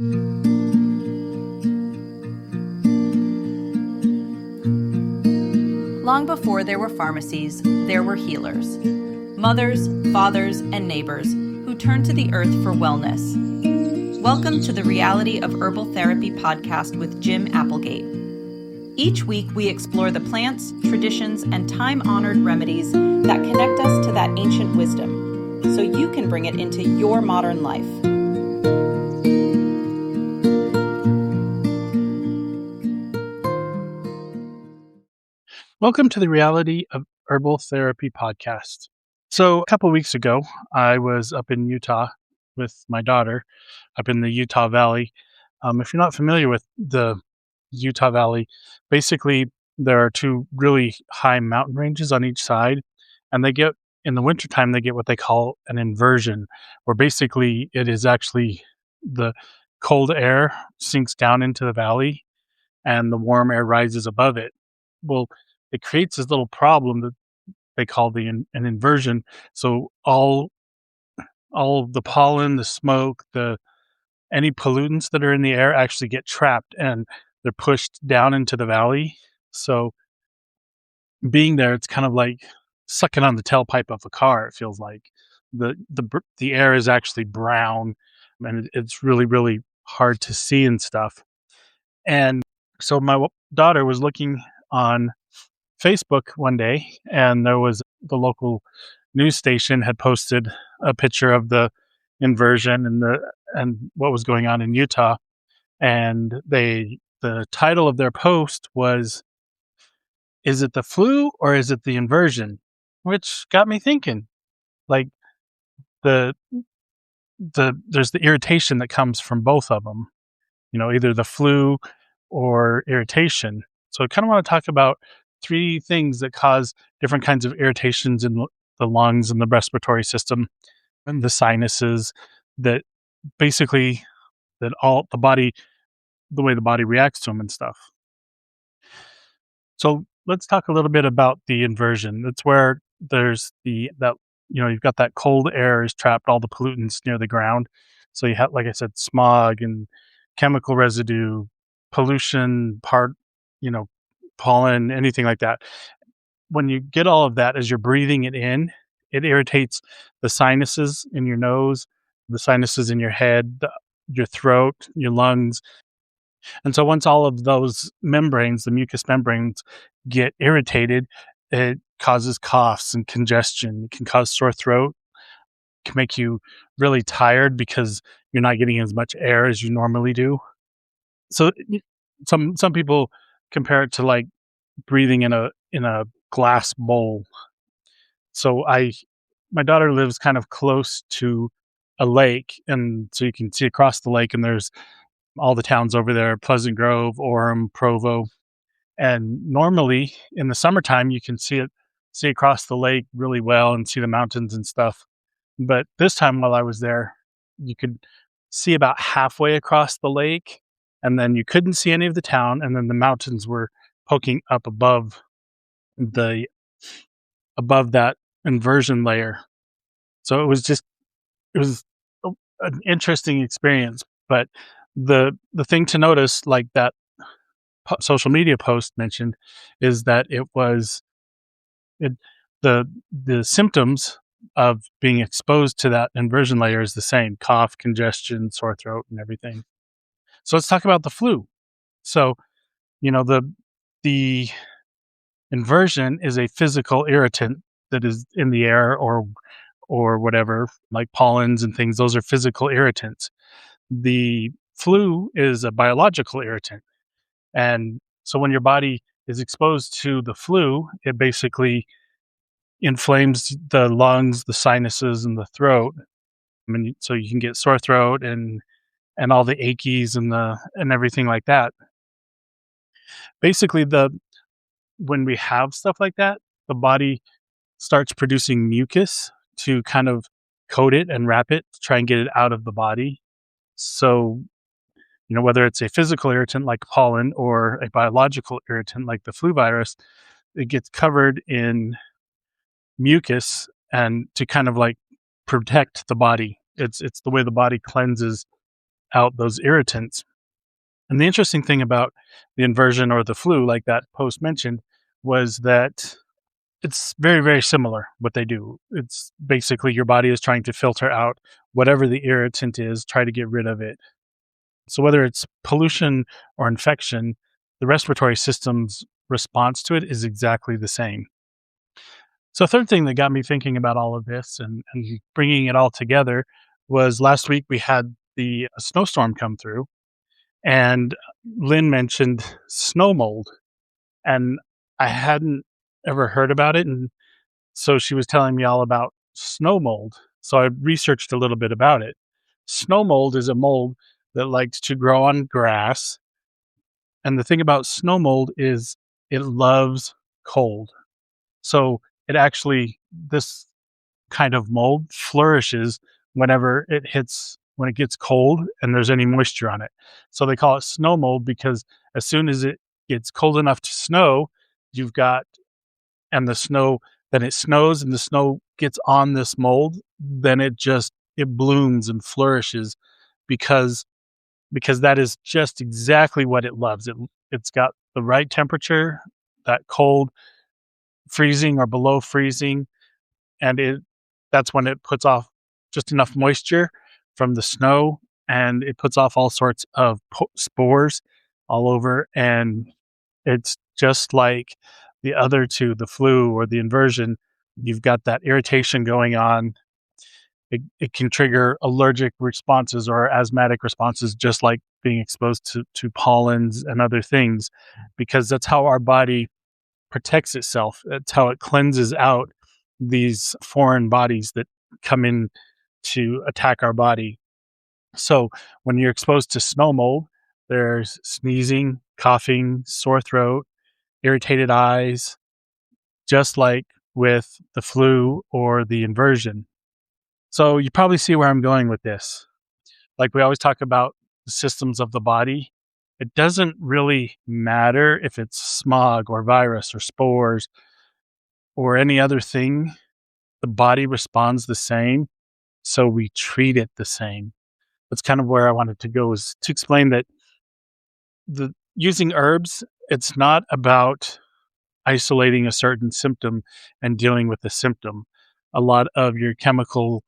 Long before there were pharmacies, there were healers. Mothers, fathers, and neighbors who turned to the earth for wellness. Welcome to the Reality of Herbal Therapy podcast with Jim Applegate. Each week we explore the plants, traditions, and time-honored remedies that connect us to that ancient wisdom, so you can bring it into your modern life. Welcome to the Reality of Herbal Therapy podcast. So a couple of weeks ago, I was up in Utah with my daughter, up in the Utah Valley. If you're not familiar with the Utah Valley, basically there are two really high mountain ranges on each side, and in the wintertime, they get what they call an inversion, where basically it is actually the cold air sinks down into the valley and the warm air rises above it. Well, it creates this little problem that they call an inversion. So all of the pollen, the smoke, any pollutants that are in the air actually get trapped and they're pushed down into the valley. So being there, it's kind of like sucking on the tailpipe of a car. It feels like the air is actually brown, and it's really, really hard to see and stuff. And so my daughter was looking on Facebook one day, and there was the local news station had posted a picture of the inversion and what was going on in Utah, and the title of their post was, "Is it the flu or is it the inversion?" Which got me thinking, like the there's the irritation that comes from both of them, either the flu or irritation. So I kind of want to talk about three things that cause different kinds of irritations in the lungs and the respiratory system and the sinuses, that basically that all the way the body reacts to them and stuff. So let's talk a little bit about the inversion. That's where there's you've got that cold air is trapped, all the pollutants near the ground. So you have, like I said, smog and chemical residue, pollution, pollen, anything like that. When you get all of that, as you're breathing it in, it irritates the sinuses in your nose, the sinuses in your head, your throat, your lungs. And so once all of those membranes, the mucous membranes, get irritated, it causes coughs and congestion. It can cause sore throat. It can make you really tired because you're not getting as much air as you normally do. So some people compare it to like breathing in a glass bowl. So my daughter lives kind of close to a lake, and so you can see across the lake, and there's all the towns over there: Pleasant Grove, Orem, Provo. And normally in the summertime, you can see across the lake really well and see the mountains and stuff. But this time while I was there, you could see about halfway across the lake, and then you couldn't see any of the town, and then the mountains were poking up above that inversion layer. So it was an interesting experience. But the thing to notice, like that social media post mentioned, is that the symptoms of being exposed to that inversion layer is the same: cough, congestion, sore throat, and everything. So let's talk about the flu. So, the inversion is a physical irritant that is in the air or whatever, like pollens and things. Those are physical irritants. The flu is a biological irritant. And so when your body is exposed to the flu, it basically inflames the lungs, the sinuses, and the throat. So you can get sore throat and all the achies and everything like that. Basically, when we have stuff like that, the body starts producing mucus to kind of coat it and wrap it to try and get it out of the body. So, whether it's a physical irritant like pollen or a biological irritant like the flu virus, it gets covered in mucus and to kind of like protect the body. It's the way the body cleanses out those irritants. And the interesting thing about the inversion or the flu, like that post mentioned, was that it's very, very similar what they do. It's basically your body is trying to filter out whatever the irritant is, try to get rid of it. So whether it's pollution or infection, the respiratory system's response to it is exactly the same. So a third thing that got me thinking about all of this and bringing it all together was last week we had the snowstorm come through, and Lynn mentioned snow mold, and I hadn't ever heard about it, and so she was telling me all about snow mold. So I researched a little bit about it. Snow mold is a mold that likes to grow on grass, and the thing about snow mold is it loves cold. So it actually this kind of mold flourishes when it gets cold and there's any moisture on it. So they call it snow mold because as soon as it gets cold enough to snow, you've got and the snow then it snows and the snow gets on this mold, then it blooms and flourishes because that is just exactly what it loves. It's got the right temperature, that cold, freezing or below freezing, and that's when it puts off just enough moisture from the snow, and it puts off all sorts of spores all over, and it's just like the other two, the flu or the inversion. You've got that irritation going on. It can trigger allergic responses or asthmatic responses, just like being exposed to pollens and other things, because that's how our body protects itself. That's how it cleanses out these foreign bodies that come in to attack our body. So when you're exposed to snow mold, there's sneezing, coughing, sore throat, irritated eyes, just like with the flu or the inversion. So you probably see where I'm going with this. Like we always talk about the systems of the body. It doesn't really matter if it's smog or virus or spores or any other thing. The body responds the same, so we treat it the same. That's kind of where I wanted to go, is to explain that the using herbs, it's not about isolating a certain symptom and dealing with the symptom. A lot of your chemical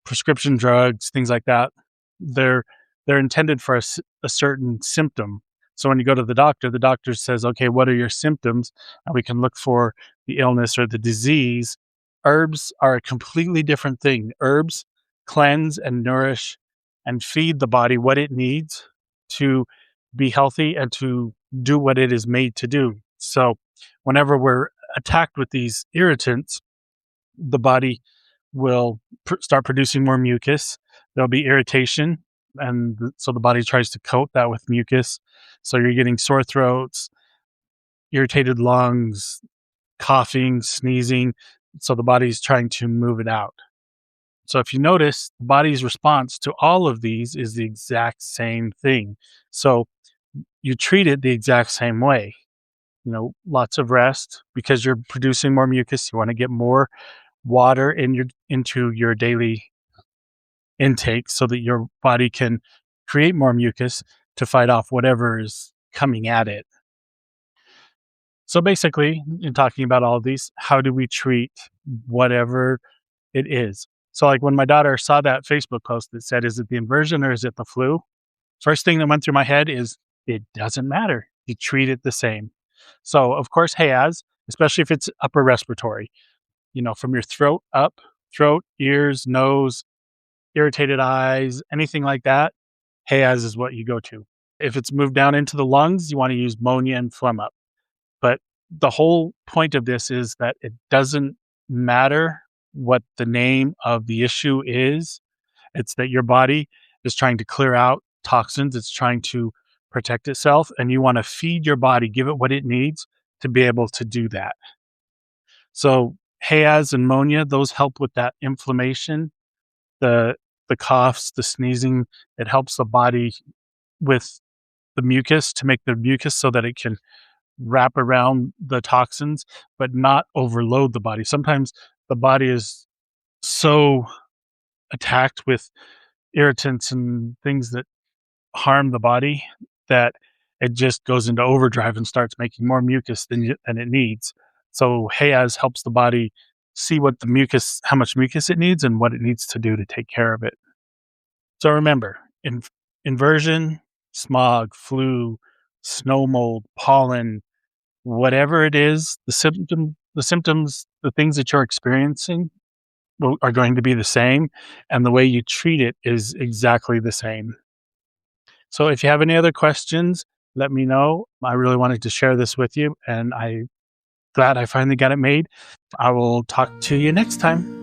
prescription drugs, things like that, they're intended for a certain symptom. So when you go to the doctor says, "Okay, what are your symptoms?" And we can look for the illness or the disease. Herbs are a completely different thing. Herbs cleanse and nourish and feed the body what it needs to be healthy and to do what it is made to do. So whenever we're attacked with these irritants, the body will start producing more mucus. There'll be irritation, and so the body tries to coat that with mucus. So you're getting sore throats, irritated lungs, coughing, sneezing. So the body's trying to move it out. So if you notice, the body's response to all of these is the exact same thing. So you treat it the exact same way. Lots of rest because you're producing more mucus. You want to get more water into your daily intake so that your body can create more mucus to fight off whatever is coming at it. So basically, in talking about all of these, how do we treat whatever it is? So like when my daughter saw that Facebook post that said, "Is it the inversion or is it the flu?" First thing that went through my head is it doesn't matter. You treat it the same. So of course, HAAS, especially if it's upper respiratory, from your throat up, throat, ears, nose, irritated eyes, anything like that, HAAS is what you go to. If it's moved down into the lungs, you want to use ammonia and phlegm up. But the whole point of this is that it doesn't matter what the name of the issue is. It's that your body is trying to clear out toxins. It's trying to protect itself, and you want to feed your body, give it what it needs to be able to do that. So HAAS and ammonia, those help with that inflammation, the coughs, the sneezing. It helps the body with the mucus to make the mucus so that it can wrap around the toxins, but not overload the body. Sometimes the body is so attacked with irritants and things that harm the body that it just goes into overdrive and starts making more mucus than it needs. So Hayaz helps the body see how much mucus it needs and what it needs to do to take care of it. So remember, inversion, smog, flu, snow mold, pollen, whatever it is, the symptoms, the things that you're experiencing are going to be the same, and the way you treat it is exactly the same. So if you have any other questions, let me know. I really wanted to share this with you, and I'm glad I finally got it made. I will talk to you next time.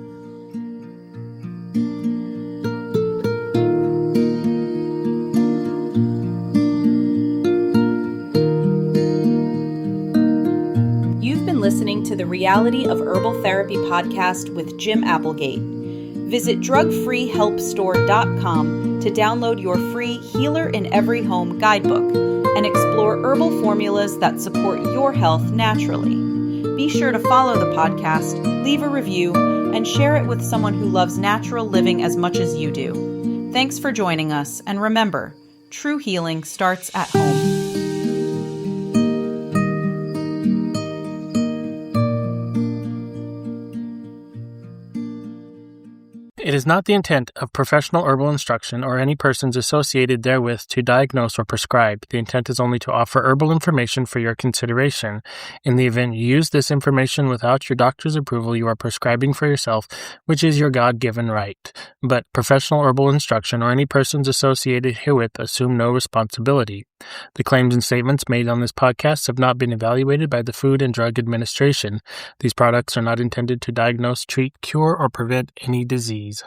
You've been listening to the Reality of Herbal Therapy podcast with Jim Applegate. Visit drugfreehelpstore.com to download your free Healer in Every Home guidebook and explore herbal formulas that support your health naturally. Be sure to follow the podcast, leave a review, and share it with someone who loves natural living as much as you do. Thanks for joining us, and remember, true healing starts at home. It is not the intent of professional herbal instruction or any persons associated therewith to diagnose or prescribe. The intent is only to offer herbal information for your consideration. In the event you use this information without your doctor's approval, you are prescribing for yourself, which is your God-given right. But professional herbal instruction or any persons associated herewith assume no responsibility. The claims and statements made on this podcast have not been evaluated by the Food and Drug Administration. These products are not intended to diagnose, treat, cure, or prevent any disease.